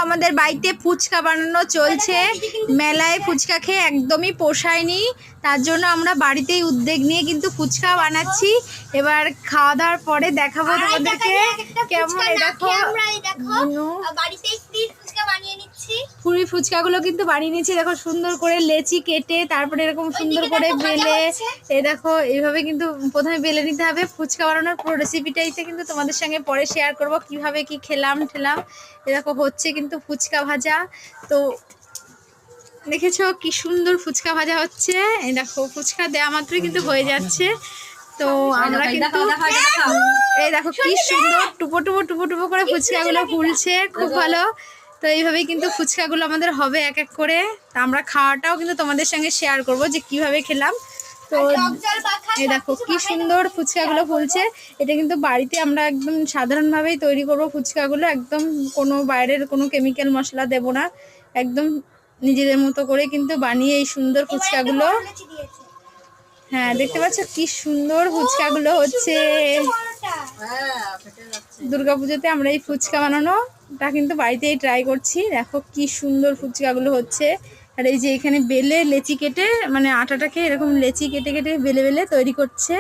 আমাদের বাড়িতে ফুচকা বানানো চলছে। মেলায় ফুচকা খেয়ে একদমই পোষায়নি, তার জন্য আমরা বাড়িতেই উদ্যোগ নিয়ে কিন্তু ফুচকা বানাচ্ছি। এবার খাওয়া দাওয়ার পরে দেখাবো তোমাদেরকে কেমন। পুরি ফুচকাগুলো কিন্তু বানিয়ে নিচ্ছি, দেখো সুন্দর করে লেচি কেটে তারপরে এরকম সুন্দর করে বেলে, এই দেখো এইভাবে কিন্তু প্রথমে বেলে নিতে হবে। ফুচকা বানানোর পুরো রেসিপিটাইতে কিন্তু তোমাদের সঙ্গে পরে শেয়ার করব কিভাবে কি খেলাম। এই দেখো হচ্ছে কিন্তু ফুচকা ভাজা। তো দেখেছো কি সুন্দর ফুচকা ভাজা হচ্ছে। এই দেখো ফুচকা দেওয়া মাত্রই কিন্তু হয়ে যাচ্ছে। তো আমরা কিন্তু এই দেখো কি সুন্দর টুপো টুপো টুপো টুপো করে ফুচকাগুলো ফুলছে, খুব ভালো। তো এইভাবেই কিন্তু ফুচকাগুলো আমাদের হবে এক এক করে। তা আমরা খাওয়াটাও কিন্তু তোমাদের সঙ্গে শেয়ার করব যে কিভাবে খেলাম। তো এই দেখো কি সুন্দর ফুচকাগুলো ফুলছে। এটা কিন্তু বাড়িতে আমরা একদম সাধারণভাবেই তৈরি করব ফুচকাগুলো, একদম কোনো বাইরের কোনো কেমিক্যাল মশলা দেব না, একদম নিজেদের মতো করে কিন্তু বানিয়ে এই সুন্দর ফুচকাগুলো। হ্যাঁ দেখতে পাচ্ছ কি সুন্দর ফুচকাগুলো হচ্ছে। দুর্গাপুজোতে আমরা এই ফুচকা বানানোটা কিন্তু বাড়িতেই ট্রাই করছি। দেখো কি সুন্দর ফুচকাগুলো হচ্ছে। আর এই যে এখানে বেলে লেচি কেটে, মানে আটাটাকে এরকম লেচি কেটে কেটে বেলে বেলে তৈরি করছে।